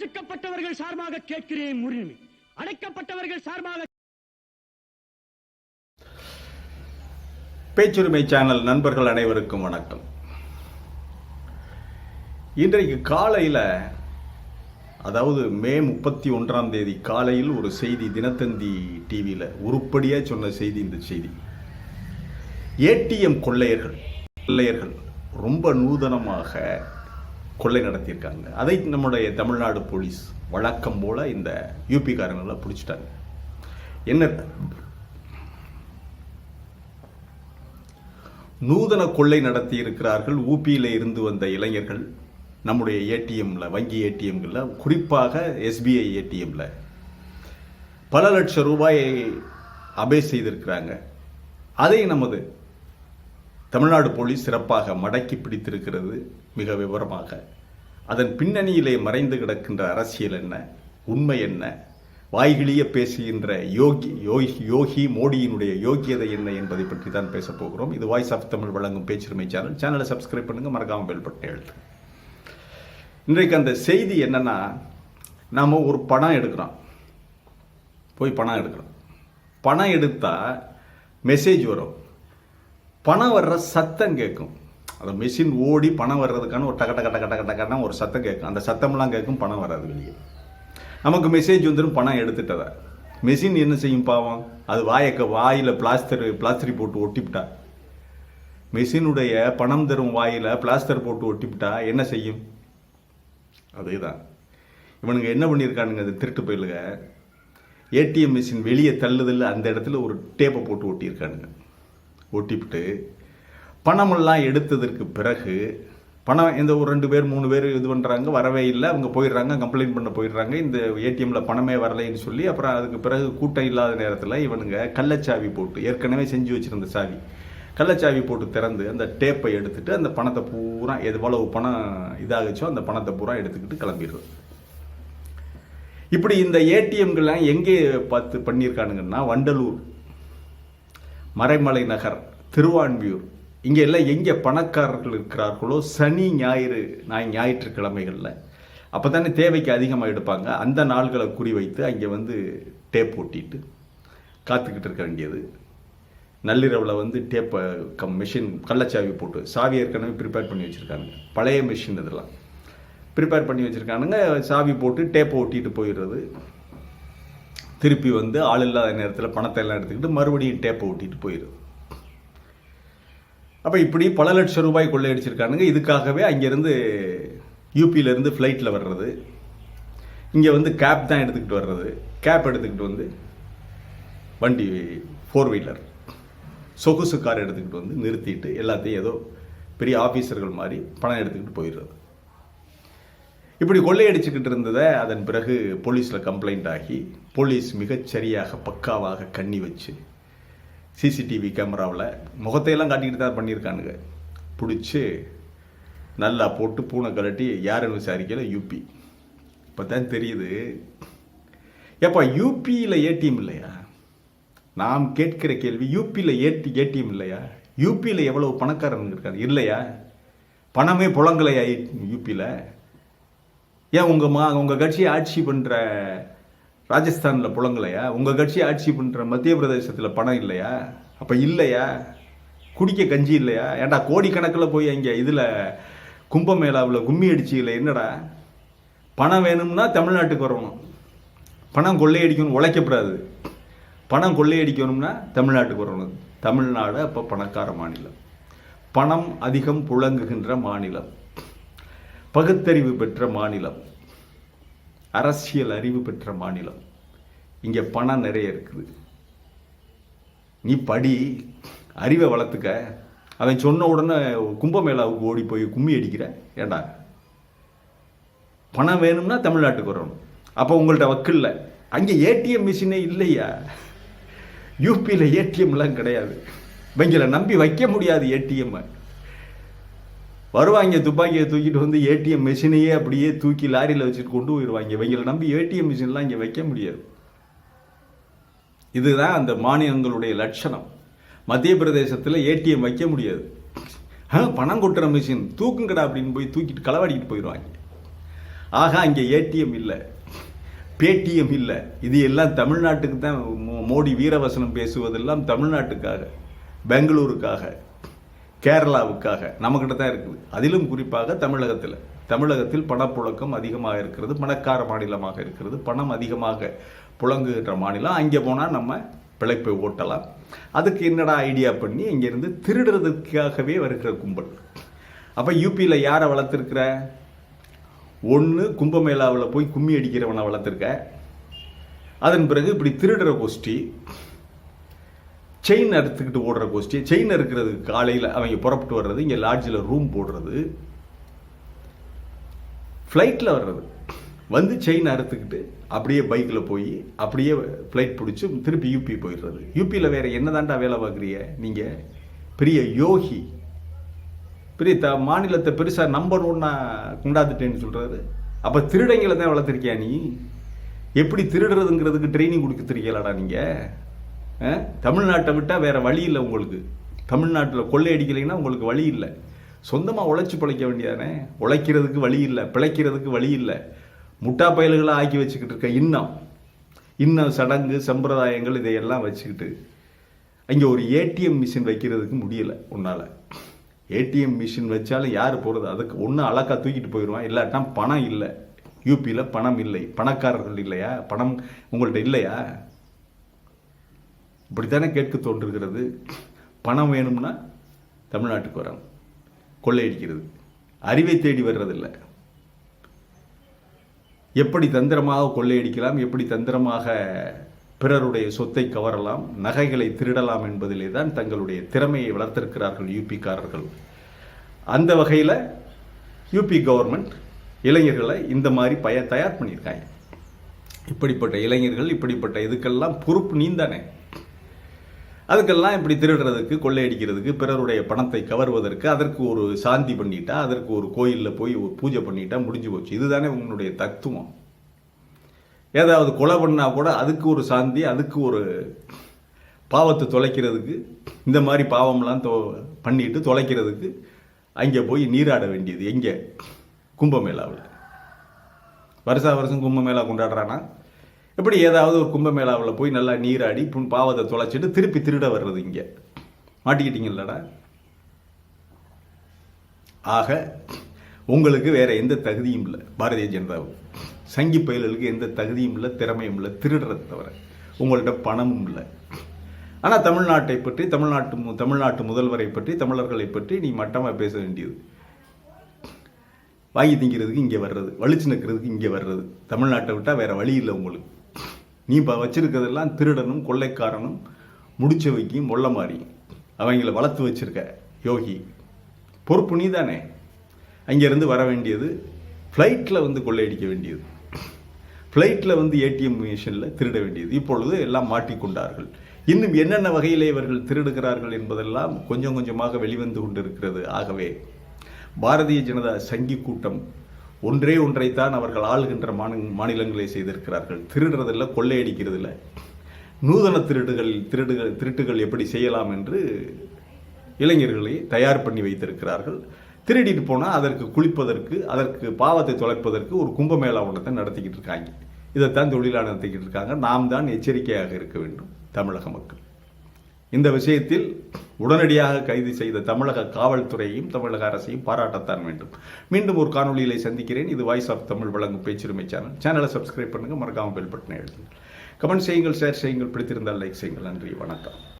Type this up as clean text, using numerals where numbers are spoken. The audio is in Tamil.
ஒடுக்கப்பட்டவர்கள் சார்பாக கேட்கிறேன் உரிமை, அடைக்கப்பட்டவர்கள் சார்பாக. பேச்சுரிமை சேனல் நண்பர்கள் அனைவருக்கும் வணக்கம். இன்றைக்கு காலையில், அதாவது மே 31 காலையில் ஒரு செய்தி தினத்தந்தி டிவியில் உருப்படியாக சொன்ன செய்தி. இந்த செய்தி, ஏடிஎம் கொள்ளையர்கள் ரொம்ப நூதனமாக கொள்ளை நடத்தியிருக்காங்க. அதை நம்முடைய தமிழ்நாடு போலீஸ் வழக்கம் போல இந்த யூபி காரங்களை பிடிச்சிட்டாங்க. என்ன நூதன கொள்ளை நடத்தி இருக்கிறார்கள். ஊபியில் இருந்து வந்த இளைஞர்கள் நம்முடைய ஏடிஎம்ல, வங்கி ஏடிஎம்ல, குறிப்பாக எஸ்பிஐ ஏடிஎம்ல பல லட்சம் ரூபாயை அபே செய்திருக்கிறாங்க. அதை நமது தமிழ்நாடு போலீஸ் சிறப்பாக மடக்கி பிடித்திருக்கிறது, மிக விவரமாக. அதன் பின்னணியிலே மறைந்து கிடக்கின்ற அரசியல் என்ன, உண்மை என்ன, வாய்கிழிய பேசுகின்ற யோகி மோடியினுடைய யோகியதை என்ன என்பதை பற்றி தான் பேச போகிறோம். இது வாய்ஸ் ஆஃப் தமிழ் வழங்கும் பேச்சுரிமை சேனல். சேனலை சப்ஸ்கிரைப் பண்ணுங்க, மறக்காம பெல் பட்டனை அழுத்துங்க. இன்றைக்கு அந்த செய்தி என்னன்னா, நாம ஒரு பணம் எடுக்கிறோம், போய் பணம் எடுக்கிறோம். பணம் எடுத்தா மெசேஜ் வரும், பணம் வர்ற சத்தம் கேட்கும். அந்த மெஷின் ஓடி பணம் வர்றதுக்கான ஒரு டக டக டக டக டகன்னா ஒரு சத்தம் கேட்கும். அந்த சத்தம்லாம் கேட்கும், பணம் வராது வெளியே. நமக்கு மெசேஜ் வந்துடும், பணம் எடுத்துட்டதா. மெஷின் என்ன செய்யும் பாவம், அது வாயில் பிளாஸ்டரி போட்டு ஒட்டிவிட்டா, மெஷினுடைய பணம் தரும் வாயில் பிளாஸ்டர் போட்டு ஒட்டிவிட்டா என்ன செய்யும்? அதேதான் இவனுங்க என்ன பண்ணியிருக்கானுங்க, அது திருட்டு போயிலுங்க. ஏடிஎம் மிஷின் வெளியே தள்ளுதில்ல, அந்த இடத்துல ஒரு டேப்பை போட்டு ஒட்டியிருக்கானுங்க. ஒட்டிவிட்டு பணமெல்லாம் எடுத்ததற்கு பிறகு பணம் இந்த ஒரு 2 பேர் 3 பேர் இது பண்ணுறாங்க, வரவே இல்லை. அவங்க போயிடுறாங்க, கம்ப்ளைண்ட் பண்ண போயிடுறாங்க, இந்த ஏடிஎம்ல பணமே வரலைன்னு சொல்லி. அப்புறம் அதுக்கு பிறகு கூட்டம் இல்லாத நேரத்தில் இவனுங்க கள்ளச்சாவி போட்டு, ஏற்கனவே செஞ்சு வச்சுருந்த சாவி, கள்ளச்சாவி போட்டு திறந்து அந்த டேப்பை எடுத்துட்டு அந்த பணத்தை பூரா, எவ்வளவு பணம் இதாகச்சோ அந்த பணத்தை பூரா எடுத்துக்கிட்டு கிளம்பிடுறது. இப்படி இந்த ஏடிஎம்கள்லாம் எங்கே பார்த்து பண்ணியிருக்கானுங்கன்னா, வண்டலூர், மறைமலை நகர், திருவான்மியூர், இங்கே எல்லாம் எங்கே பணக்காரர்கள் இருக்கிறார்களோ சனி ஞாயிற்றுக்கிழமைகளில் அப்போ தானே தேவைக்கு அதிகமாக எடுப்பாங்க. அந்த நாள்களை குறிவைத்து அங்கே வந்து டேப் ஒட்டிட்டு காத்துக்கிட்டு இருக்க வேண்டியது. நள்ளிரவில் டேப்பை மிஷின் கள்ளச்சாவி போட்டு, சாவி ஏற்கனவே ப்ரிப்பேர் பண்ணி வச்சுருக்காங்க, பழைய மிஷின் இதெல்லாம் ப்ரிப்பேர் பண்ணி வச்சுருக்கானுங்க. சாவி போட்டு டேப்பை ஒட்டிட்டு போயிடுறது. திருப்பி ஆள் இல்லாத நேரத்தில் பணத்தை எல்லாம் எடுத்துக்கிட்டு மறுபடியும் டேப்பை ஒட்டிட்டு போயிடுது. அப்போ இப்படி பல லட்சம் ரூபாய் கொள்ளையடிச்சிருக்கானுங்க. இதுக்காகவே அங்கேருந்து யூபியிலேருந்து ஃப்ளைட்டில் வர்றது, இங்கே கேப் தான் எடுத்துக்கிட்டு வர்றது. கேப் எடுத்துக்கிட்டு வண்டி 4 வீலர் சொகுசு கார் எடுத்துக்கிட்டு நிறுத்திட்டு எல்லாத்தையும் ஏதோ பெரிய ஆஃபீஸர்கள் மாதிரி பணம் எடுத்துக்கிட்டு போயிடுறது. இப்படி கொள்ளையடிச்சுக்கிட்டு இருந்ததை அதன் பிறகு போலீஸில் கம்ப்ளைண்ட் ஆகி, போலீஸ் மிகச்சரியாக பக்காவாக கண்ணி வச்சு சிசிடிவி கேமராவில் முகத்தையெல்லாம் காட்டிக்கிட்டு தான் பண்ணியிருக்கானுங்க. பிடிச்சி நல்லா போட்டு பூனை கலட்டி யாருன்னு விசாரிக்கல யூபி. இப்போ தான் தெரியுது, ஏப்பா யூபியில் ஏடிஎம் இல்லையா? நாம் கேட்கிற கேள்வி, யூபியில் ஏடிஎம் இல்லையா? யூபியில் எவ்வளவு பணக்காரங்க இருக்காங்க இல்லையா? பணமே புலங்கலையா யூபியில்? ஏன் உங்கள் கட்சி ஆட்சி பண்ணுற ராஜஸ்தானில் புலங்கலையா? உங்கள் கட்சி ஆட்சி பண்ணுற மத்திய பிரதேசத்தில் பணம் இல்லையா? அப்போ இல்லையா? குடிக்க கஞ்சி இல்லையா? ஏன்டா கோடிக்கணக்கில் போய் அங்கே இதில் கும்பமேளாவில் கும்மி அடிச்சியில் என்னடா? பணம் வேணும்னா தமிழ்நாட்டுக்கு வரணும், பணம் கொள்ளையடிக்கணும், உழைக்கப்படாது. பணம் கொள்ளையடிக்கணும்னா தமிழ்நாட்டுக்கு வரணும். தமிழ்நாடு அப்போ பணக்கார மாநிலம், பணம் அதிகம் புழங்குகின்ற மாநிலம், பகுத்தறிவு பெற்ற மாநிலம், அரசியல் அறிவு பெற்ற மாநிலம். இங்கே பணம் நிறைய இருக்குது. நீ படி, அறிவை வளர்த்துக்க. அவன் சொன்ன உடனே கும்பமேளாவுக்கு ஓடி போய் கும்மி அடிக்கிற, ஏண்டா? பணம் வேணும்னா தமிழ்நாட்டுக்கு வரணும். அப்போ உங்கள்கிட்ட வக்கில்ல. அங்கே ஏடிஎம் மிஷினே இல்லையா? யூபியில் ஏடிஎம்லாம் கிடையாது. இவங்களை நம்பி வைக்க முடியாது ஏடிஎம். வருவாங்க, துப்பாக்கியை தூக்கிட்டு ஏடிஎம் மிஷினையே அப்படியே தூக்கி லாரியில் வச்சுட்டு கொண்டு போயிடுவாங்க. இவங்களை நம்பி ஏடிஎம் மிஷின்லாம் இங்கே வைக்க முடியாது. இதுதான் அந்த மாநிலங்களுடைய லட்சணம். மத்திய பிரதேசத்தில் ஏடிஎம் வைக்க முடியாது. பணம் கொட்டுற மிஷின் தூக்குங்கடா அப்படின்னு போய் தூக்கிட்டு களவாடிக்கிட்டு போயிடுவாங்க. ஆக அங்கே ஏடிஎம் இல்லை, பேடிஎம் இல்லை. இது எல்லாம் தமிழ்நாட்டுக்கு தான். மோடி வீரவசனம் பேசுவதெல்லாம் தமிழ்நாட்டுக்காக, பெங்களூருக்காக, கேரளாவுக்காக, நம்மக்கிட்ட தான் இருக்குது. அதிலும் குறிப்பாக தமிழகத்தில் பணப்புழக்கம் அதிகமாக இருக்கிறது, பணக்கார மாநிலமாக இருக்கிறது, பணம் அதிகமாக புழங்குகின்ற மாநிலம். அங்கே போனால் நம்ம பிழைப்பை ஓட்டலாம். அதுக்கு என்னடா ஐடியா பண்ணி இங்கேருந்து திருடுறதுக்காகவே வருகிற கும்பல். அப்போ யூபியில் யாரை வளர்த்துருக்கிற? ஒன்று கும்பமேளாவில் போய் கும்மி அடிக்கிறவனை வளர்த்துருக்க. அதன் பிறகு இப்படி திருடுற கோஷ்டி, செயின் அறுத்துக்கிட்டு ஓடுற கோஷ்டி, செயின் அறுக்கிறதுக்கு காலையில் அவங்க புறப்பட்டு வர்றது, இங்கே லாட்ஜில் ரூம் போடுறது, ஃப்ளைட்டில் வர்றது, வந்து செயின் அறுத்துக்கிட்டு அப்படியே பைக்கில் போய் அப்படியே ஃப்ளைட் பிடிச்சி திருப்பி யூபி போயிடுறது. யூபியில் வேறு என்ன தாண்டா வேலை பார்க்குறீங்க நீங்கள்? பெரிய யோகி, பெரிய மாநிலத்தை பெருசாக நம்பர் ஒன்றா கொண்டாந்துட்டேன்னு சொல்கிறாரு. அப்போ திருடங்களை தான் வளர்த்துருக்கியா நீ? எப்படி திருடுறதுங்கிறதுக்கு ட்ரைனிங் கொடுத்துருக்கீங்களாடா நீங்கள்? தமிழ்நாட்டை விட்டால் வேறு வழி இல்லை உங்களுக்கு. தமிழ்நாட்டில் கொள்ளையடிக்கலைன்னா உங்களுக்கு வழி இல்லை. சொந்தமாக உழைச்சி பிழைக்க வேண்டியதானே? உழைக்கிறதுக்கு வழி இல்லை, பிழைக்கிறதுக்கு வழி இல்லை. முட்டா பயல்களாக ஆக்கி வச்சுக்கிட்டு இருக்க இன்னும் சடங்கு சம்பிரதாயங்கள் இதையெல்லாம் வச்சுக்கிட்டு அங்கே ஒரு ஏடிஎம் மிஷின் வைக்கிறதுக்கு முடியலை உன்னால். ஏடிஎம் மிஷின் வச்சாலும் யார் போகிறது? அதுக்கு ஒன்று அழகா தூக்கிட்டு போயிடுவான், இல்லாட்டா பணம் இல்லை. யூபியில் பணம் இல்லை, பணக்காரர்கள் இல்லையா? பணம் உங்கள்கிட்ட இல்லையா? இப்படித்தானே கேட்க தோன்றுகிறது. பணம் வேணும்னா தமிழ்நாட்டுக்கு வரணும், கொள்ளையடிக்கிறது, அறிவை தேடி வர்றதில்லை. எப்படி தந்திரமாக கொள்ளையடிக்கலாம், எப்படி தந்திரமாக பிறருடைய சொத்தை கவரலாம், நகைகளை திருடலாம் என்பதிலே தான் தங்களுடைய திறமையை வளர்த்திருக்கிறார்கள் யூபிக்காரர்கள். அந்த வகையில் யூபி கவர்மெண்ட் இளைஞர்களை இந்த மாதிரி தயார் பண்ணியிருக்காங்க. இப்படிப்பட்ட இளைஞர்கள், இப்படிப்பட்ட இதுக்கெல்லாம் பொறுப்பு நீந்தானே. அதுக்கெல்லாம் இப்படி திருடுறதுக்கு, கொள்ளையடிக்கிறதுக்கு, பிறருடைய பணத்தை கவர்வதற்கு, அதற்கு ஒரு சாந்தி பண்ணிட்டா, அதற்கு ஒரு கோயிலில் போய் ஒரு பூஜை பண்ணிட்டா முடிஞ்சு போச்சு. இதுதானே உங்களுடைய தத்துவம். ஏதாவது கொலை பண்ணால் கூட அதுக்கு ஒரு சாந்தி, அதுக்கு ஒரு பாவத்தை தொலைக்கிறதுக்கு, இந்த மாதிரி பாவம்லாம் பண்ணிட்டு தொலைக்கிறதுக்கு அங்கே போய் நீராட வேண்டியது. எங்கே? கும்பமேளாவில். வருஷம் கும்பமேளா கொண்டாடுறானா? இப்படி ஏதாவது ஒரு கும்பமேளாவில் போய் நல்லா நீராடி பாவத்தை தொலைச்சிட்டு திருப்பி திருட வர்றது. இங்கே மாட்டிக்கிட்டீங்கல்லடா. ஆக உங்களுக்கு வேற எந்த தகுதியும் இல்லை. பாரதிய ஜனதாவுக்கு, சங்கி பயல்களுக்கு எந்த தகுதியும் இல்லை, திறமையும் இல்லை, திருடுறதை தவிர. உங்கள்கிட்ட பணமும் இல்லை. ஆனால் தமிழ்நாட்டை பற்றி, தமிழ்நாட்டு முதல்வரை பற்றி, தமிழர்களை பற்றி நீ மட்டமாக பேச வேண்டியது. வாங்கி திங்கிறதுக்கு இங்கே வர்றது, வலிச்சு நிற்கிறதுக்கு இங்கே வர்றது. தமிழ்நாட்டை விட்டால் வேற வழி இல்லை உங்களுக்கு. நீ இப்போ வச்சிருக்கிறதெல்லாம் திருடனும், கொள்ளைக்காரனும், முடிச்ச வைக்கியும், மொள்ள மாதிரி அவங்கள வளர்த்து வச்சிருக்க யோகி. பொறுப்பு நீ தானே. அங்கேருந்து வர வேண்டியது, ஃப்ளைட்டில் வந்து கொள்ளையடிக்க வேண்டியது, ஃப்ளைட்டில் வந்து ஏடிஎம் மிஷினில் திருட வேண்டியது. இப்பொழுது எல்லாம் மாட்டிக்கொண்டார்கள். இன்னும் என்னென்ன வகையிலே இவர்கள் திருடுகிறார்கள் என்பதெல்லாம் கொஞ்சம் கொஞ்சமாக வெளிவந்து கொண்டிருக்கிறது. ஆகவே பாரதிய ஜனதா சங்கி கூட்டம் ஒன்றைத்தான் அவர்கள் ஆளுகின்ற மாநிலங்களை செய்திருக்கிறார்கள். திருடுறதில்லை, கொள்ளையடிக்கிறதில்லை, நூதன திருட்டுகள் எப்படி செய்யலாம் என்று இளைஞர்களை தயார் பண்ணி வைத்திருக்கிறார்கள். திருடிட்டு போனால் அதற்கு குளிப்பதற்கு, அதற்கு பாவத்தை தொலைப்பதற்கு ஒரு கும்பமேளா ஒன்றத்தை நடத்திக்கிட்டு இருக்காங்க. இதைத்தான் தொழிலாளர் நடத்திக்கிட்டு இருக்காங்க. நாம் தான் எச்சரிக்கையாக இருக்க வேண்டும் தமிழக மக்கள். இந்த விஷயத்தில் உடனடியாக கைது செய்த தமிழக காவல்துறையையும் தமிழக அரசையும் பாராட்டத்தான் வேண்டும். மீண்டும் ஒரு காணொலியிலே சந்திக்கிறேன். இது வாய்ஸ் ஆஃப் தமிழ் வழங்கும் பேச்சுரிமை சேனலை சப்ஸ்கிரைப் பண்ணுங்கள், மறக்காமல் பெல் பட்டனை எழுதுங்கள், கமெண்ட் செய்யுங்கள், ஷேர் செய்யுங்கள், பிடித்திருந்தால் லைக் செய்யுங்கள். நன்றி, வணக்கம்.